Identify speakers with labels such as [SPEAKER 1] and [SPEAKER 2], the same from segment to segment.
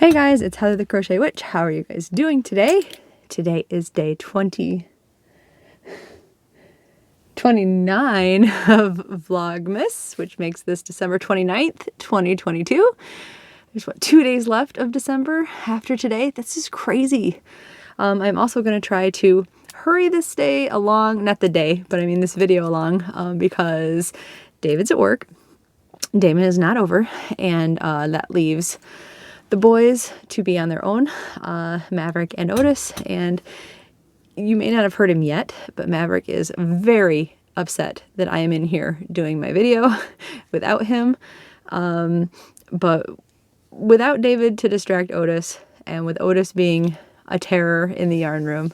[SPEAKER 1] Hey guys, it's Heather the Crochet Witch. How are you guys doing today? Today is day 29 of Vlogmas, which makes this December 29th, 2022. There's 2 days left of December after today. This is crazy. I'm also going to try to hurry this day along, not the day, but I mean this video along, because David's at work. Damon is not over, and that leaves the boys to be on their own, Maverick and Otis, and you may not have heard him yet, but Maverick is very upset that I am in here doing my video without him. But without David to distract Otis, and with Otis being a terror in the yarn room,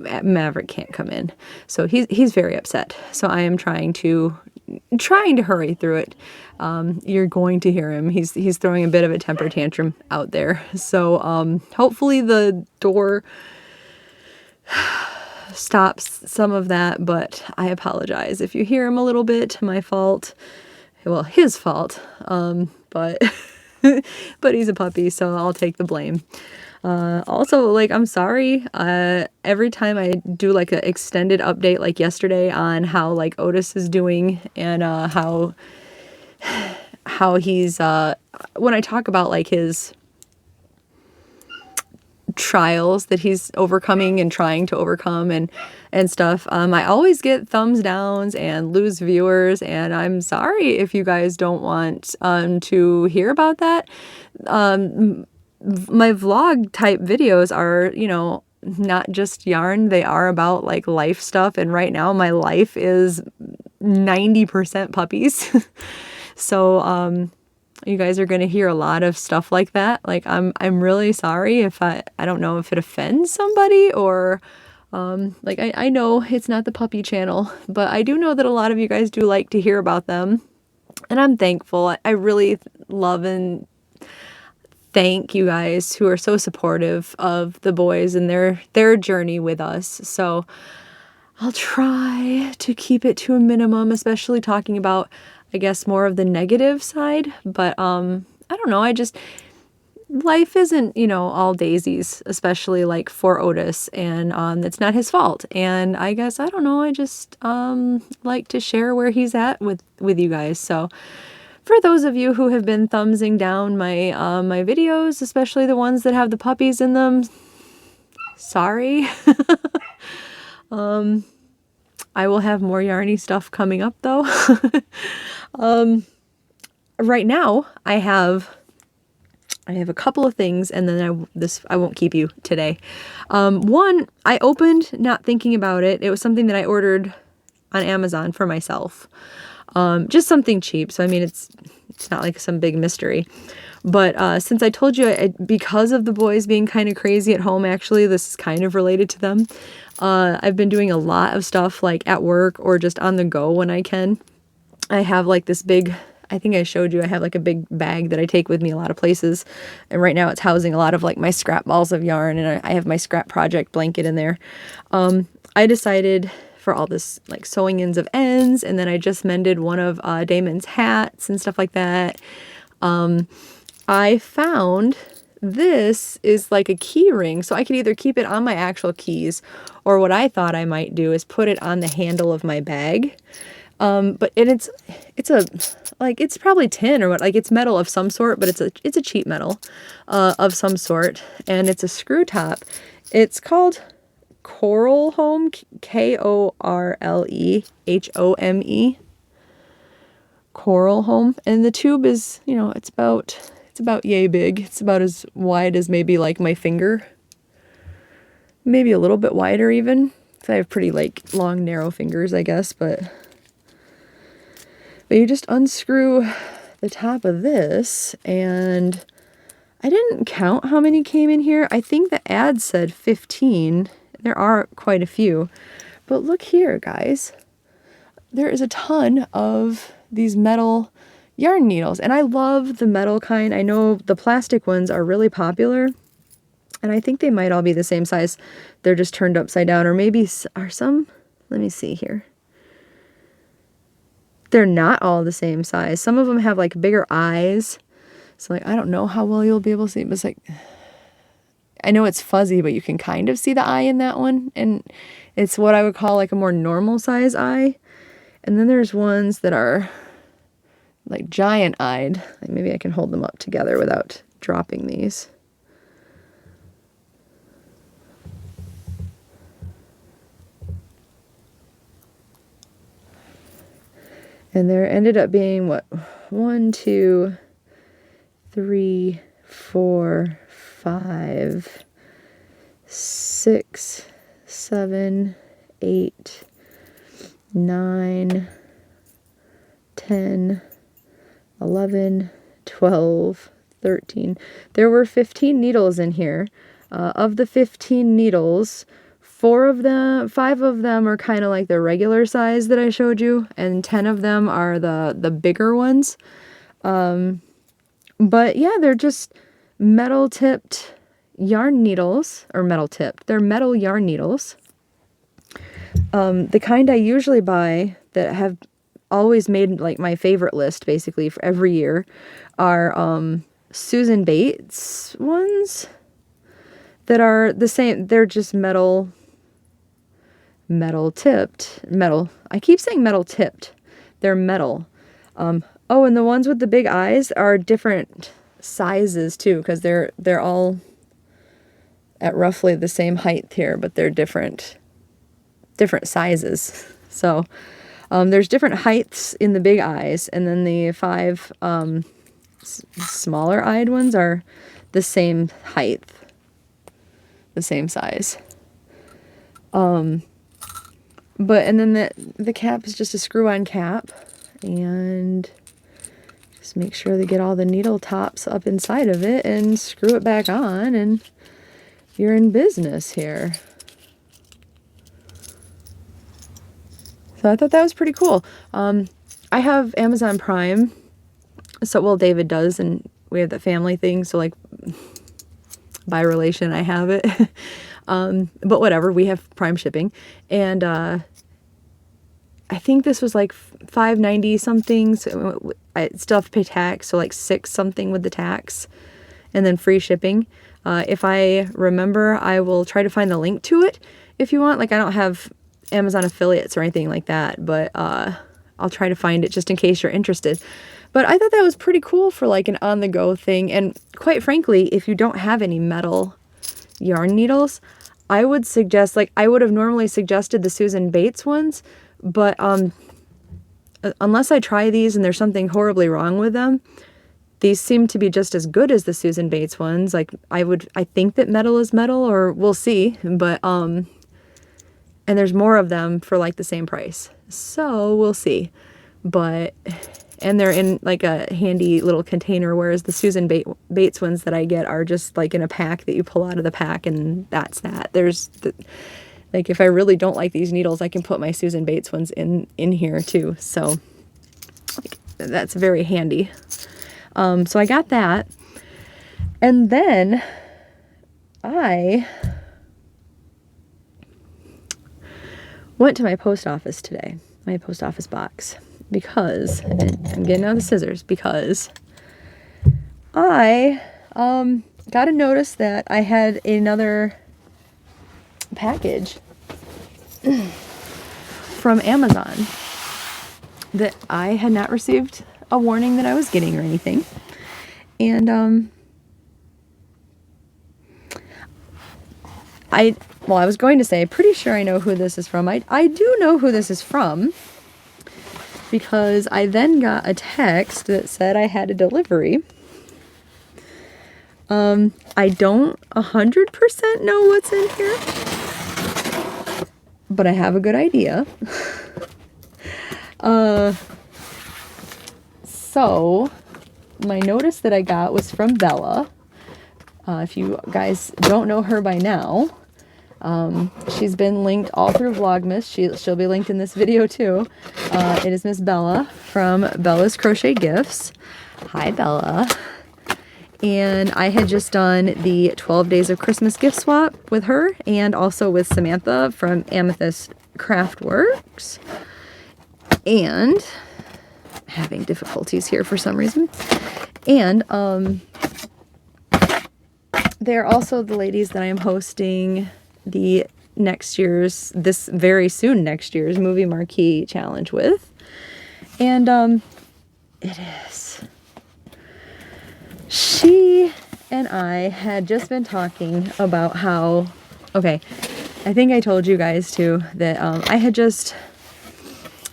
[SPEAKER 1] Maverick can't come in. So he's very upset. So I am trying to hurry through it. You're going to hear him. He's throwing a bit of a temper tantrum out there. So hopefully the door stops some of that, but I apologize if you hear him a little bit. My fault. Well, his fault. But but he's a puppy, so I'll take the blame. Also, like, I'm sorry, every time I do like an extended update like yesterday on how like Otis is doing and how he's when I talk about like his trials that he's overcoming and trying to overcome and stuff, I always get thumbs downs and lose viewers, and I'm sorry if you guys don't want to hear about that. My vlog type videos are, you know, not just yarn. They are about like life stuff, and right now my life is 90% puppies. So you guys are going to hear a lot of stuff like that. Like I'm really sorry if I don't know if it offends somebody, or like I know it's not the puppy channel, but I do know that a lot of you guys do like to hear about them, and I'm thankful. I really love and thank you guys who are so supportive of the boys and their journey with us. So I'll try to keep it to a minimum, especially talking about, I guess, more of the negative side. But I don't know, life isn't, you know, all daisies, especially like for Otis, and it's not his fault. And I guess, I don't know, I just like to share where he's at with you guys. So for those of you who have been thumbsing down my my videos, especially the ones that have the puppies in them, sorry. I will have more yarny stuff coming up though. Right now I have a couple of things, and then I won't keep you today. One, I opened not thinking about it. It was something that I ordered on Amazon for myself. Just something cheap. So, I mean, it's not like some big mystery, but, since I told you, because of the boys being kind of crazy at home, actually, this is kind of related to them. I've been doing a lot of stuff like at work or just on the go when I can. I have like this big, I think I showed you, I have like a big bag that I take with me a lot of places. And right now it's housing a lot of like my scrap balls of yarn, and I have my scrap project blanket in there. I decided for all this like sewing ends of ends, and then I just mended one of Damon's hats and stuff like that. I found this is like a key ring, so I could either keep it on my actual keys, or what I thought I might do is put it on the handle of my bag. But it's probably tin or what, like it's metal of some sort, but it's a cheap metal of some sort, and it's a screw top. It's called Coral Home, Korlehome, Coral Home, and the tube is, you know, it's about yay big. It's about as wide as maybe like my finger, maybe a little bit wider even, because I have pretty like long narrow fingers, I guess. But you just unscrew the top of this, and I didn't count how many came in here. I think the ad said 15. There are quite a few, but look here, guys. There is a ton of these metal yarn needles, and I love the metal kind. I know the plastic ones are really popular, and I think they might all be the same size. They're just turned upside down, or maybe are some, let me see here. They're not all the same size. Some of them have like bigger eyes. So like, I don't know how well you'll be able to see, but it's like, I know it's fuzzy, but you can kind of see the eye in that one. And it's what I would call like a more normal size eye. And then there's ones that are like giant eyed. Like maybe I can hold them up together without dropping these. And there ended up being what? 1, 2, 3, 4, 5, 6, 7, 8, 9, 10, 11, 12, 13. There were 15 needles in here. Of the 15 needles, 5 of them are kind of like the regular size that I showed you, and 10 of them are the bigger ones. But yeah, they're just metal tipped yarn needles, or metal tipped. They're metal yarn needles. The kind I usually buy that have always made like my favorite list basically for every year are Susan Bates ones that are the same. They're just metal tipped. I keep saying metal tipped. They're metal. Oh, and the ones with the big eyes are different sizes too, because they're all at roughly the same height here, but they're different sizes. So there's different heights in the big eyes, and then the 5 smaller eyed ones are the same height, the same size. But and then the cap is just a screw-on cap, and just make sure to get all the needle tops up inside of it and screw it back on, and you're in business here. So I thought that was pretty cool. I have Amazon Prime, so well David does, and we have the family thing, so like by relation I have it. But whatever, we have Prime shipping, and I think this was like $5.90 something, so I still have to pay tax, so like $6 something with the tax, and then free shipping. If I remember, I will try to find the link to it if you want. Like, I don't have Amazon affiliates or anything like that, but I'll try to find it just in case you're interested. But I thought that was pretty cool for like an on-the-go thing, and quite frankly, if you don't have any metal yarn needles, I would suggest, like I would have normally suggested the Susan Bates ones, but unless I try these and there's something horribly wrong with them, these seem to be just as good as the Susan Bates ones. Like I think that metal is metal, or we'll see, but and there's more of them for like the same price, so we'll see. But and they're in like a handy little container, whereas the Susan Bates ones that I get are just like in a pack that you pull out of the pack, and that's that. Like if I really don't like these needles, I can put my Susan Bates ones in here too. So like, that's very handy. So I got that. And then I went to my post office today, my post office box, because, and I'm getting out the scissors, because I got a notice that I had another package from Amazon that I had not received a warning that I was getting or anything. And I was going to say, pretty sure I know who this is from. I do know who this is from, because I then got a text that said I had a delivery. I don't 100% know what's in here, but I have a good idea. So my notice that I got was from Bella. If you guys don't know her by now, she's been linked all through Vlogmas. She'll be linked in this video too. It is Miss Bella from Bella's Crochet Gifts. Hi, Bella. And I had just done the 12 Days of Christmas gift swap with her, and also with Samantha from Amethyst Craftworks. And having difficulties here for some reason. And they're also the ladies that I'm hosting the this very soon next year's Movie Marquee Challenge with. And it is. She and I had just been talking about how, okay, I think I told you guys too that I had just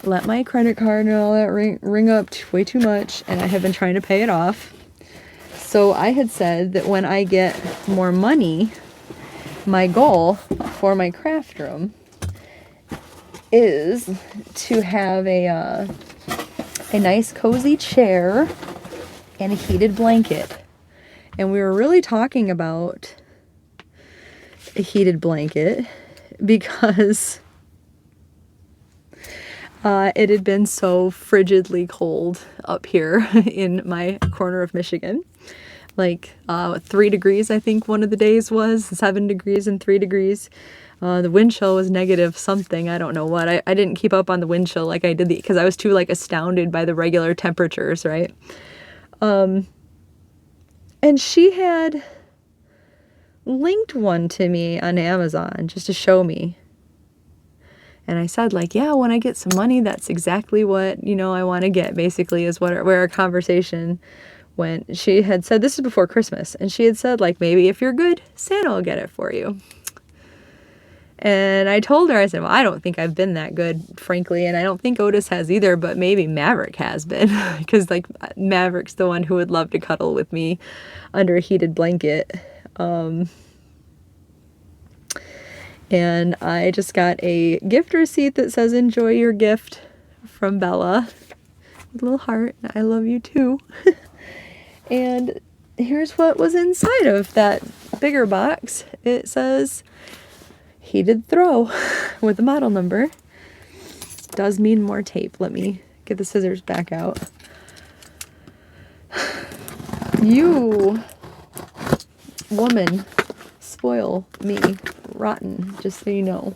[SPEAKER 1] let my credit card and all that ring up way too much, and I have been trying to pay it off. So I had said that when I get more money, my goal for my craft room is to have a nice cozy chair and a heated blanket. And we were really talking about a heated blanket because it had been so frigidly cold up here in my corner of Michigan. Like 3 degrees, I think one of the days was, 7 degrees and 3 degrees. The wind chill was negative something, I don't know what. I didn't keep up on the wind chill like I did because I was too like astounded by the regular temperatures, right? And she had linked one to me on Amazon just to show me. And I said, like, yeah, when I get some money, that's exactly what, you know, I want to get, basically, is where our conversation went. She had said, this is before Christmas, and she had said, like, maybe if you're good, Santa will get it for you. And I told her, I said, well, I don't think I've been that good, frankly, and I don't think Otis has either, but maybe Maverick has been, because, like, Maverick's the one who would love to cuddle with me under a heated blanket. And I just got a gift receipt that says, enjoy your gift, from Bella, with a little heart. I love you too. And here's what was inside of that bigger box. It says heated throw with the model number. Does mean more tape. Let me get the scissors back out. You, woman, spoil me rotten, just so you know.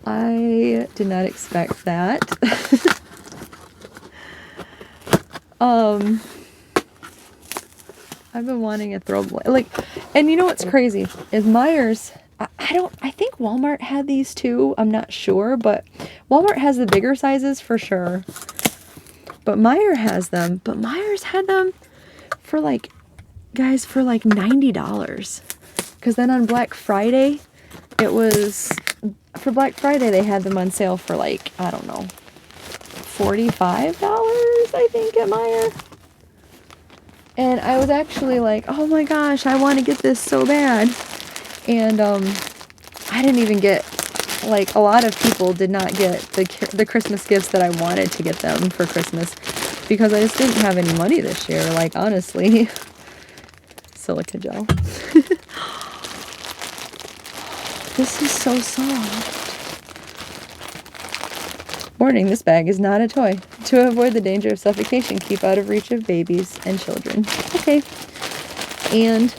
[SPEAKER 1] I did not expect that. I've been wanting a throw like, and you know what's crazy is Meijer's. I think Walmart had these too. I'm not sure, but Walmart has the bigger sizes for sure. But Meijer has them. But Meijer's had them for like, guys, for like $90. Because then on Black Friday, for Black Friday, they had them on sale for like, I don't know, $45, I think, at Meijer. And I was actually like, oh my gosh, I want to get this so bad. And I didn't even get, like, a lot of people did not get the Christmas gifts that I wanted to get them for Christmas because I just didn't have any money this year, like, honestly. Silica gel. This is so soft. Warning, this bag is not a toy. To avoid the danger of suffocation, keep out of reach of babies and children. Okay. And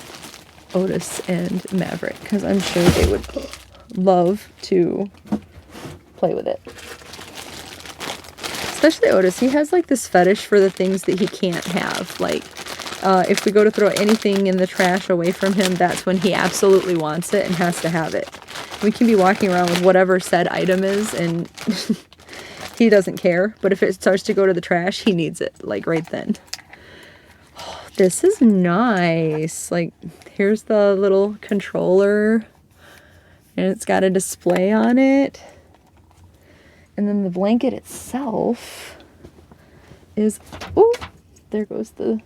[SPEAKER 1] Otis and Maverick, because I'm sure they would love to play with it. Especially Otis. He has like this fetish for the things that he can't have. Like, if we go to throw anything in the trash away from him, that's when he absolutely wants it and has to have it. We can be walking around with whatever said item is, and he doesn't care. But if it starts to go to the trash, he needs it, like, right then. Oh, this is nice. Like, here's the little controller, and it's got a display on it. And then the blanket itself is, oh, there goes the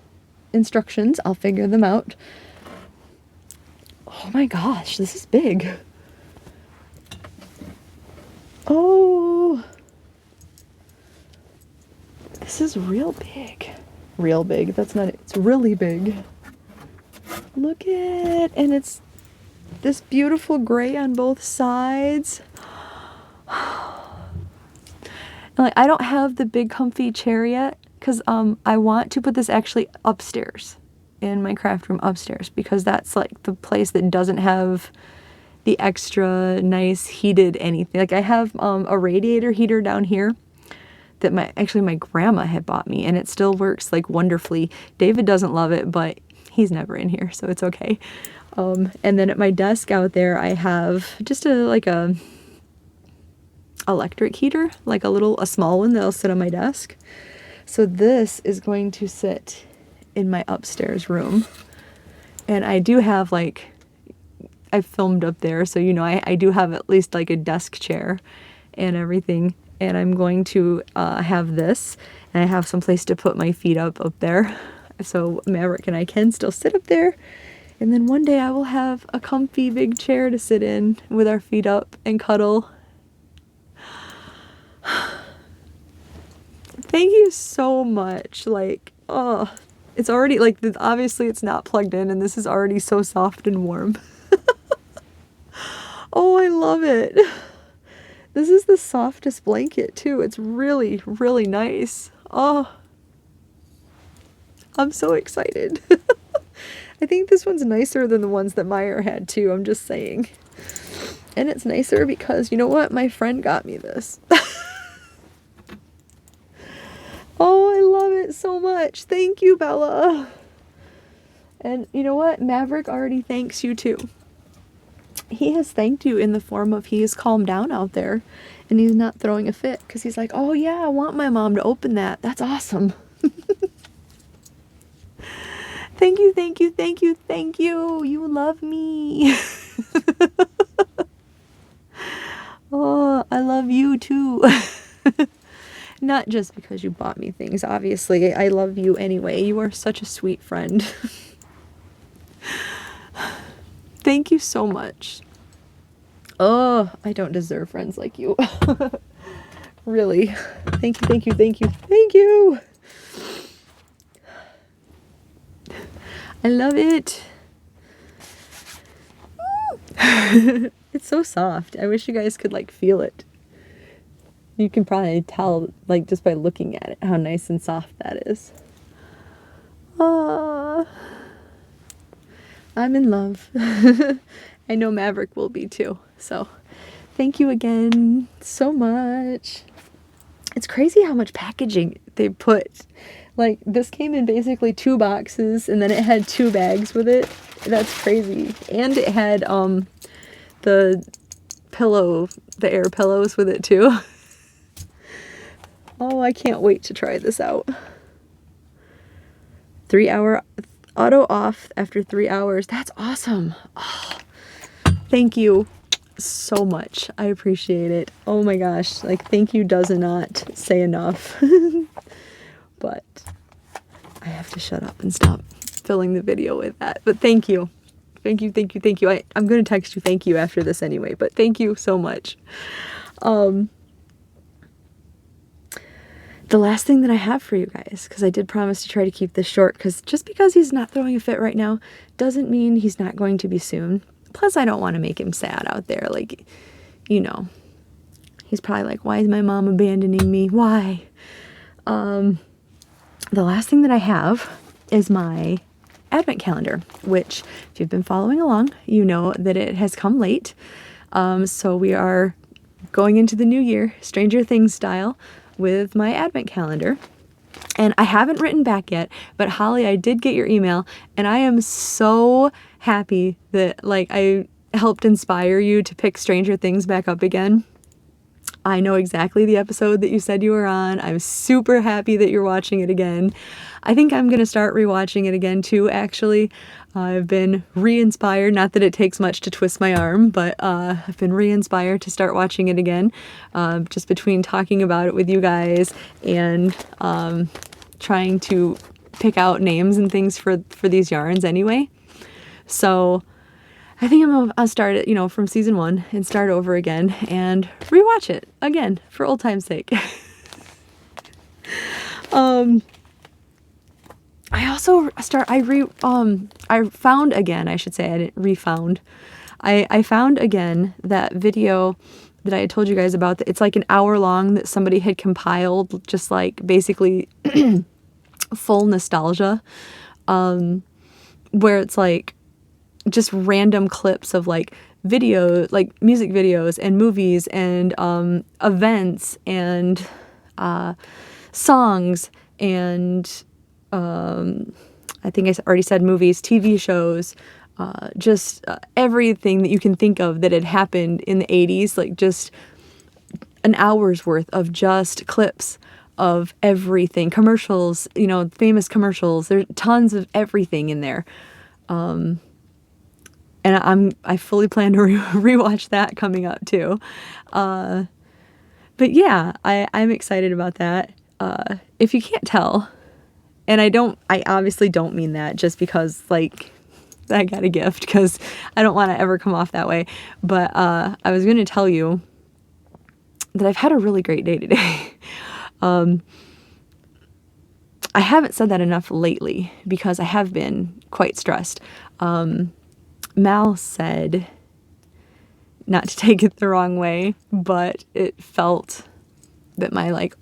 [SPEAKER 1] instructions. I'll figure them out. Oh my gosh, this is big. Oh, this is real big. Real big. That's not it. It's really big. Look at, and it's this beautiful gray on both sides. And like, I don't have the big comfy chair yet because I want to put this actually upstairs in my craft room upstairs because that's like the place that doesn't have the extra nice heated anything. Like I have a radiator heater down here that my grandma had bought me, and it still works like wonderfully. David doesn't love it, but he's never in here, so it's okay. And then at my desk out there, I have just a electric heater, like a small one that'll sit on my desk. So this is going to sit in my upstairs room. And I do have I filmed up there, so I do have at least like a desk chair and everything. And I'm going to have this, and I have some place to put my feet up there. So Maverick and I can still sit up there. And then one day I will have a comfy big chair to sit in with our feet up and cuddle. Thank you so much. It's already, obviously it's not plugged in, and this is already so soft and warm. Oh, I love it. This is the softest blanket, too. It's really, really nice. Oh, I'm so excited. I think this one's nicer than the ones that Meyer had, too. I'm just saying. And it's nicer because, you know what? My friend got me this. Oh, I love it so much. Thank you, Bella. And you know what? Maverick already thanks you, too. He has thanked you in the form of he has calmed down out there, and he's not throwing a fit because he's like, oh, yeah, I want my mom to open that. That's awesome. Thank you, thank you, thank you, thank you. You love me. Oh, I love you too. Not just because you bought me things, obviously. I love you anyway. You are such a sweet friend. Thank you so much. Oh, I don't deserve friends like you. Really. Thank you, thank you, thank you, thank you. I love it. It's so soft. I wish you guys could feel it. You can probably tell just by looking at it how nice and soft that is. I'm in love. I know Maverick will be too. So thank you again so much. It's crazy how much packaging they put. This came in basically 2 boxes, and then it had 2 bags with it. That's crazy. And it had the air pillows with it too. Oh, I can't wait to try this out. 3-hour auto off after 3 hours. That's awesome. Oh, thank you so much. I appreciate it. Oh my gosh. Thank you does not say enough. But I have to shut up and stop filling the video with that. But thank you. Thank you, thank you, thank you. I'm going to text you thank you after this anyway, but thank you so much. The last thing that I have for you guys, because I did promise to try to keep this short, because just because he's not throwing a fit right now doesn't mean he's not going to be soon. Plus, I don't want to make him sad out there. He's probably like, why is my mom abandoning me? Why? The last thing that I have is my advent calendar, which if you've been following along, you know that it has come late. So we are going into the new year, Stranger Things style, with my advent calendar. And I haven't written back yet, but Holly, I did get your email, and I am so happy that I helped inspire you to pick Stranger Things back up again. I know exactly the episode that you said you were on. I'm super happy that you're watching it again. I think I'm going to start rewatching it again too, actually. I've been re-inspired, not that it takes much to twist my arm, but I've been re-inspired to start watching it again, just between talking about it with you guys and trying to pick out names and things for these yarns anyway. So I think I'll start it, from season 1 and start over again and rewatch it again for old time's sake. I found again, I should say, I didn't refound. I found again that video that I had told you guys about. It's an hour long that somebody had compiled, just basically full nostalgia, where it's just random clips of video, music videos and movies and events and songs, and I think I already said movies, TV shows, just everything that you can think of that had happened in the 80s, like just an hour's worth of just clips of everything, commercials, you know, famous commercials. There's tons of everything in there. And I fully plan to rewatch that coming up too. But yeah, I'm excited about that. If you can't tell, and I obviously don't mean that just because like I got a gift, because I don't want to ever come off that way. But I was going to tell you that I've had a really great day today. I haven't said that enough lately because I have been quite stressed. Mal said, not to take it the wrong way, but it felt that my like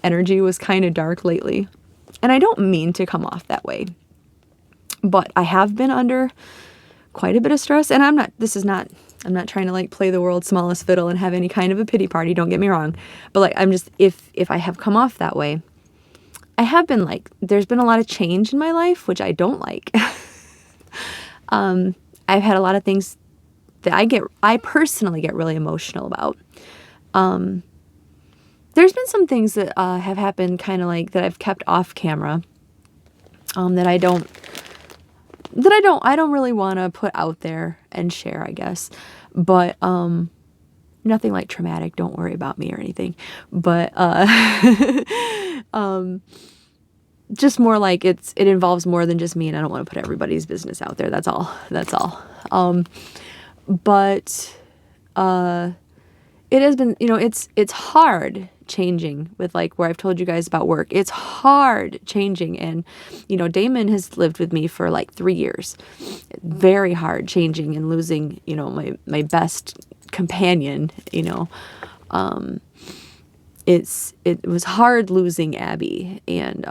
[SPEAKER 1] energy was kind of dark lately. And I don't mean to come off that way, but I have been under quite a bit of stress. And I'm not trying to like play the world's smallest fiddle and have any kind of a pity party. Don't get me wrong. But like, I'm just, if I have come off that way, I have been like, there's been a lot of change in my life, which I don't like. I've had a lot of things that I personally get really emotional about. There's been some things that have happened kind of like that I've kept off camera, that I don't really want to put out there and share, I guess. But nothing like traumatic. Don't worry about me or anything. But just more like it involves more than just me, and I don't want to put everybody's business out there. That's all. But it has been, you know, it's hard changing with like where I've told you guys about work. It's hard changing. And, you know, Damon has lived with me for like 3 years. Very hard changing and losing, you know, my best companion, you know. It was hard losing Abby. And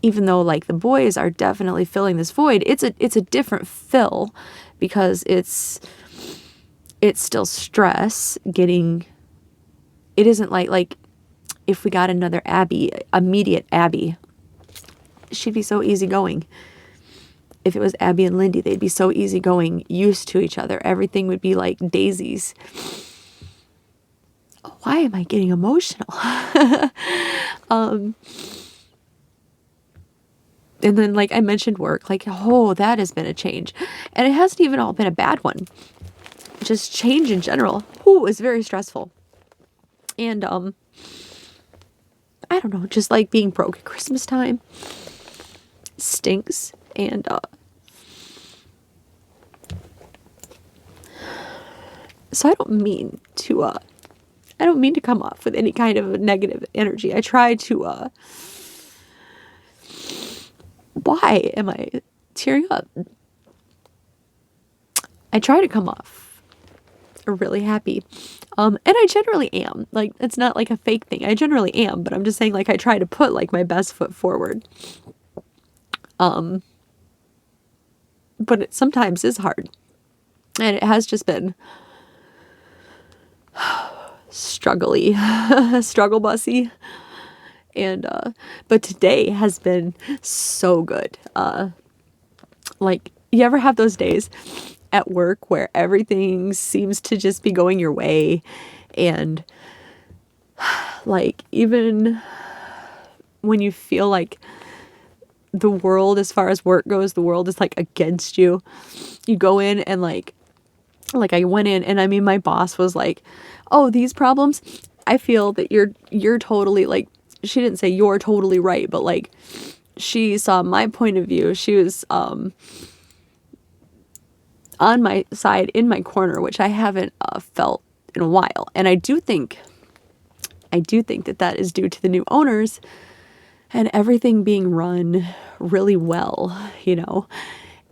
[SPEAKER 1] even though like the boys are definitely filling this void, it's a different fill because it's still stress getting. It isn't like if we got another Abby, immediate Abby, she'd be so easygoing. If it was Abby and Lindy, they'd be so easygoing, used to each other. Everything would be like daisies. Why am I getting emotional? And then like I mentioned work, like, oh, that has been a change. And it hasn't even all been a bad one. Just change in general. Ooh, is very stressful. And, I don't know, just like being broke at Christmas time stinks. And, so I don't mean to come off with any kind of negative energy. I try to, why am I tearing up? I try to come off really happy. And I generally am. Like, it's not like a fake thing. I generally am, but I'm just saying, like, I try to put like my best foot forward. But it sometimes is hard. And it has just been struggle bussy. And but today has been so good. Like, you ever have those days at work where everything seems to just be going your way, and like even when you feel like the world, as far as work goes, the world is like against you, you go in and like I went in and I mean my boss was like, oh, these problems, I feel that you're totally, like, she didn't say you're totally right, but like she saw my point of view. She was on my side, in my corner, which I haven't felt in a while. And I do think that is due to the new owners and everything being run really well, you know.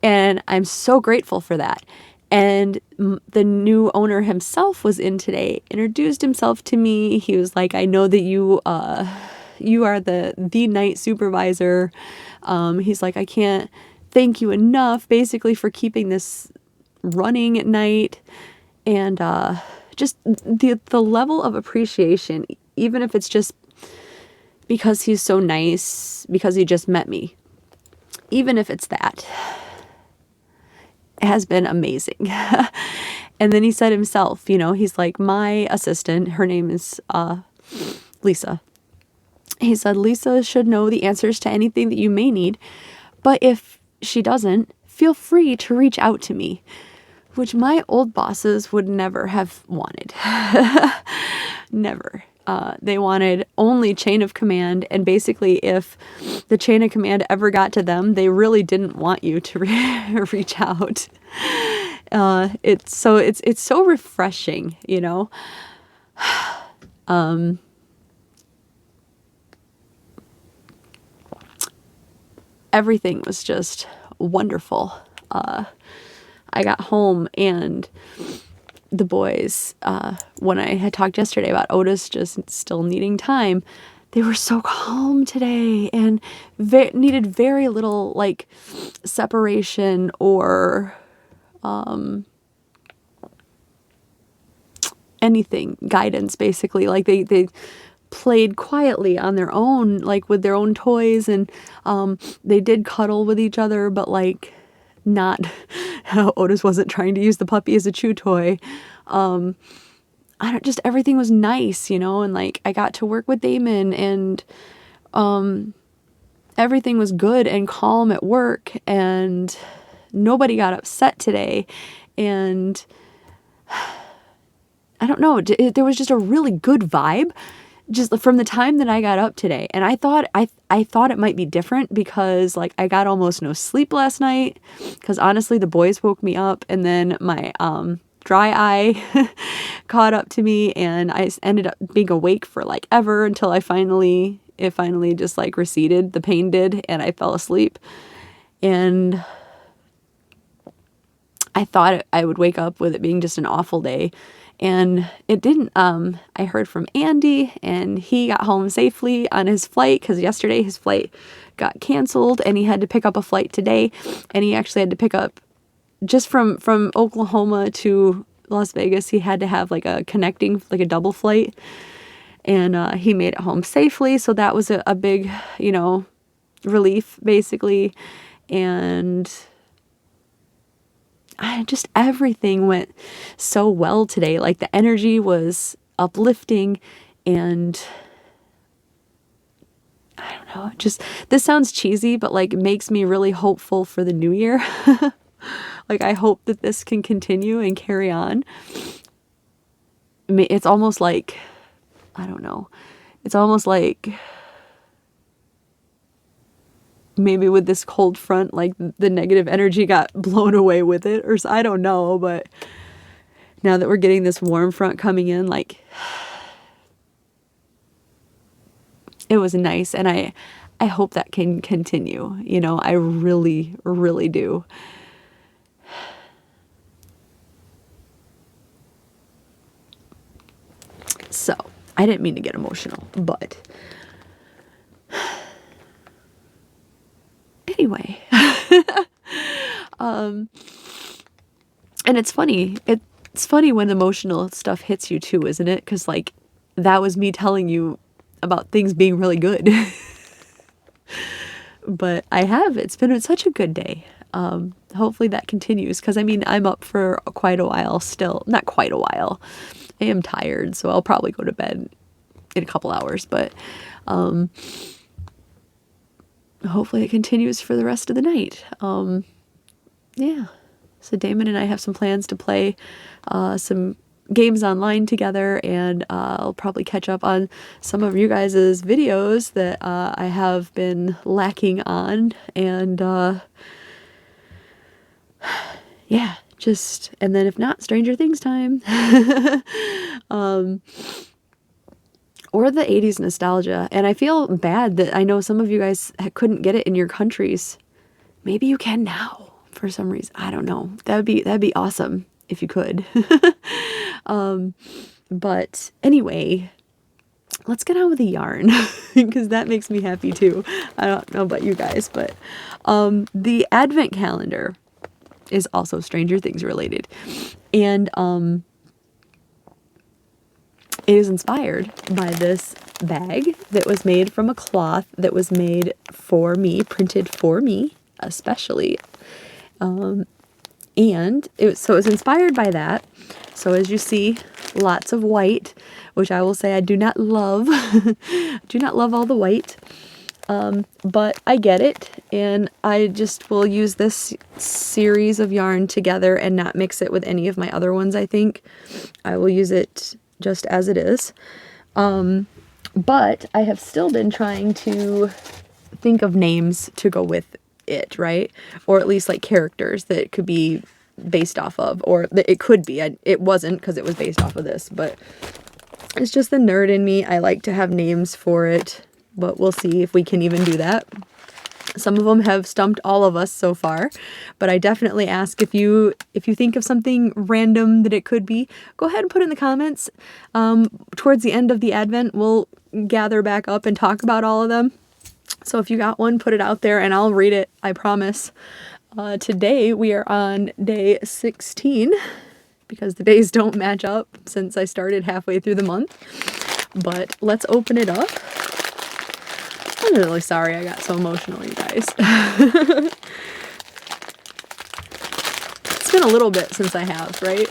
[SPEAKER 1] And I'm so grateful for that. And the new owner himself was in today, introduced himself to me. He was like, I know that you are the night supervisor. He's like, I can't thank you enough, basically, for keeping this running at night. And just the level of appreciation
[SPEAKER 2] even if it's just because he's so nice, because he just met me. Even if it's that, it has been amazing. And then he said himself, you know, he's like, my assistant, her name is Lisa. He said, Lisa should know the answers to anything that you may need, but if she doesn't, feel free to reach out to me, which my old bosses would never have wanted. Never. They wanted only chain of command, and basically if the chain of command ever got to them, they really didn't want you to reach out. It's so refreshing, you know. Everything was just wonderful. I got home and the boys, when I had talked yesterday about Otis just still needing time, they were so calm today and needed very little like separation or anything, guidance basically. Like they played quietly on their own, like with their own toys, and they did cuddle with each other, but like not Otis wasn't trying to use the puppy as a chew toy. Just everything was nice, you know, and like I got to work with Damon, and everything was good and calm at work, and nobody got upset today. And I don't know, there was just a really good vibe just from the time that I got up today. And I thought it might be different because like I got almost no sleep last night because honestly the boys woke me up, and then my dry eye caught up to me, and I ended up being awake for like ever until it finally just like receded, the pain did, and I fell asleep. And I thought I would wake up with it being just an awful day. And it didn't. I heard from Andy, and he got home safely on his flight because yesterday his flight got canceled and he had to pick up a flight today. And he actually had to pick up just from Oklahoma to Las Vegas. He had to have like a connecting, like a double flight. And he made it home safely. So that was a big, you know, relief basically. And everything went so well today. Like the energy was uplifting, and I don't know, just, this sounds cheesy, but like it makes me really hopeful for the new year. Like I hope that this can continue and carry on. I mean, it's almost like, I don't know, it's almost like maybe with this cold front, like the negative energy got blown away with it, or I don't know, but now that we're getting this warm front coming in, like it was nice. And I hope that can continue, you know, I really, really do. So I didn't mean to get emotional, but anyway, and it's funny. It's funny when emotional stuff hits you too, isn't it? Because like that was me telling you about things being really good. But it's been such a good day. Hopefully that continues, because I mean I'm up for quite a while still. Not quite a while. I am tired, so I'll probably go to bed in a couple hours, but hopefully it continues for the rest of the night. Yeah. So Damon and I have some plans to play some games online together, and I'll probably catch up on some of you guys' videos that I have been lacking on, and yeah, and then if not, Stranger Things time. Or the 80s nostalgia. And I feel bad that I know some of you guys couldn't get it in your countries. Maybe you can now for some reason. I don't know. That'd be awesome if you could. But anyway, let's get on with the yarn because that makes me happy too. I don't know about you guys, but the advent calendar is also Stranger Things related. And It is inspired by this bag that was made from a cloth that was made for me, printed for me, especially. And so it was inspired by that. So as you see, lots of white, which I will say I do not love. Do not love all the white. But I get it, and I just will use this series of yarn together and not mix it with any of my other ones, I think. I will use it just as it is. But I have still been trying to think of names to go with it, right? Or at least like characters that it could be based off of, or that it could be. It wasn't because it was based off of this, but it's just the nerd in me. I like to have names for it, but we'll see if we can even do that. Some of them have stumped all of us so far, but I definitely ask if you think of something random that it could be, go ahead and put it in the comments. Towards the end of the Advent, we'll gather back up and talk about all of them. So if you got one, put it out there and I'll read it, I promise. Today we are on day 16 because the days don't match up since I started halfway through the month. But let's open it up. I'm really sorry I got so emotional, you guys. It's been a little bit since I have, right?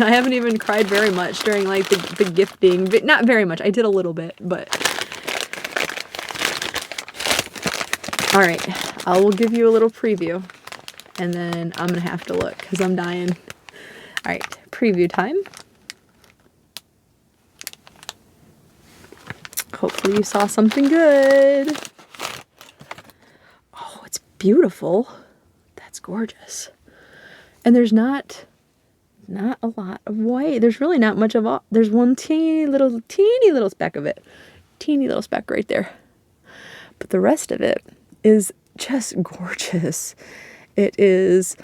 [SPEAKER 2] I haven't even cried very much during like the gifting, but not very much. I did a little bit, but all right, I will give you a little preview and then I'm gonna have to look because I'm dying. All right, preview time. Hopefully you saw something good. Oh, it's beautiful. That's gorgeous. And there's not a lot of white. There's really not much of all. There's one teeny little speck of it. Teeny little speck right there. But the rest of it is just gorgeous. It's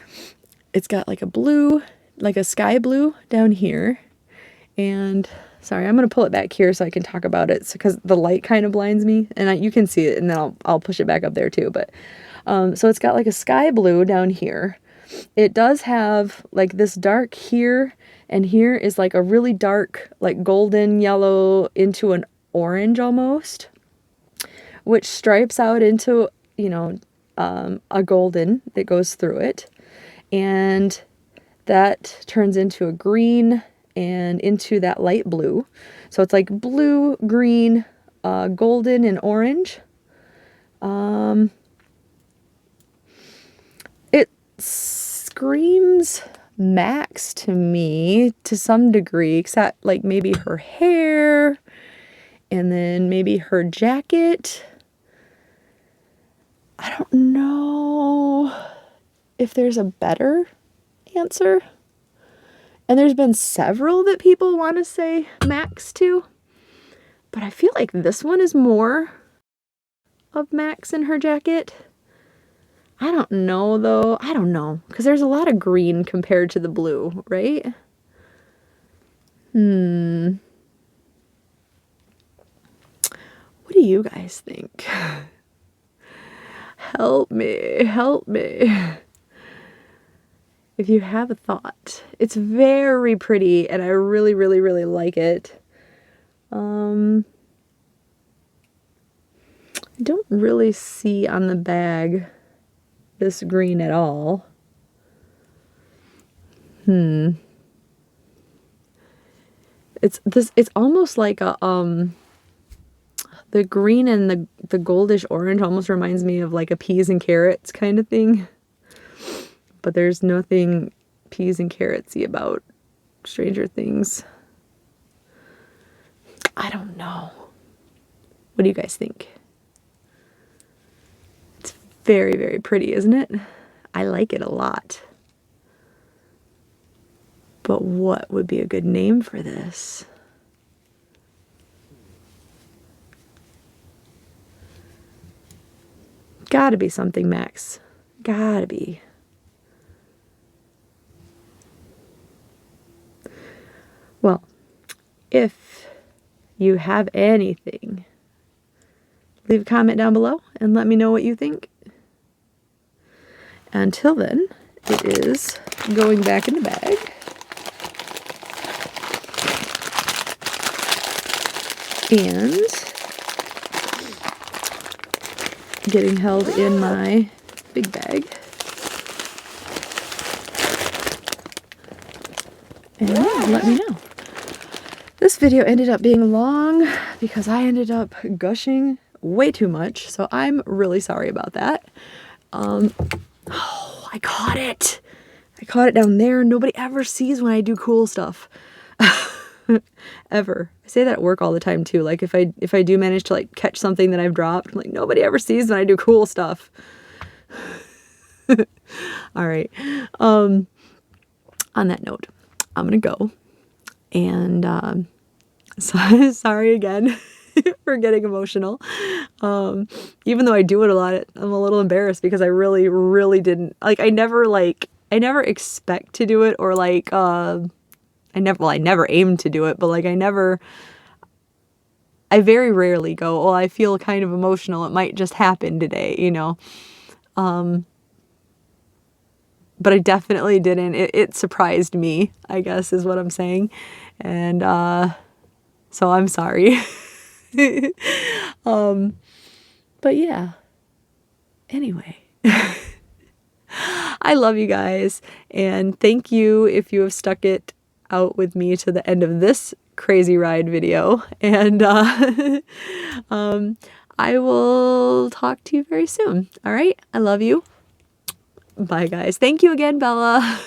[SPEAKER 2] got like a blue, like a sky blue down here. And sorry, I'm going to pull it back here so I can talk about it because the light kind of blinds me and you can see it and then I'll push it back up there too. But so it's got like a sky blue down here. It does have like this dark here, and here is like a really dark, like golden yellow into an orange almost, which stripes out into, a golden that goes through it. And that turns into a green and into that light blue. So it's like blue, green, golden, and orange. It screams Max to me to some degree, except like maybe her hair and then maybe her jacket. I don't know if there's a better answer. And there's been several that people want to say Max to. But I feel like this one is more of Max in her jacket. I don't know, though. I don't know. Because there's a lot of green compared to the blue, right? What do you guys think? Help me. Help me. If you have a thought. It's very pretty and I really, really, really like it. I don't really see on the bag this green at all. It's almost like a the green and the goldish orange almost reminds me of like a peas and carrots kind of thing. But there's nothing peas and carrotsy about Stranger Things. I don't know. What do you guys think? It's very, very pretty, isn't it? I like it a lot. But what would be a good name for this? Gotta be something, Max. Gotta be. Well, if you have anything, leave a comment down below and let me know what you think. Until then, it is going back in the bag. and getting held in my big bag. And let me know. This video ended up being long because I ended up gushing way too much, so I'm really sorry about that. Oh, I caught it. I caught it down there. Nobody ever sees when I do cool stuff. Ever. I say that at work all the time too. Like if I do manage to like catch something that I've dropped, I'm like, nobody ever sees when I do cool stuff. All right. On that note, I'm gonna go. And sorry again for getting emotional. Even though I do it a lot, I'm a little embarrassed because I really, really didn't I never expect to do it, or like I never aimed to do it, but like I very rarely go, oh, I feel kind of emotional. It might just happen today, you know. But I definitely didn't. It surprised me, I guess is what I'm saying. And so I'm sorry. But yeah. Anyway. I love you guys, and thank you if you have stuck it out with me to the end of this crazy ride video. And I will talk to you very soon. All right? I love you. Bye, guys. Thank you again, Bella.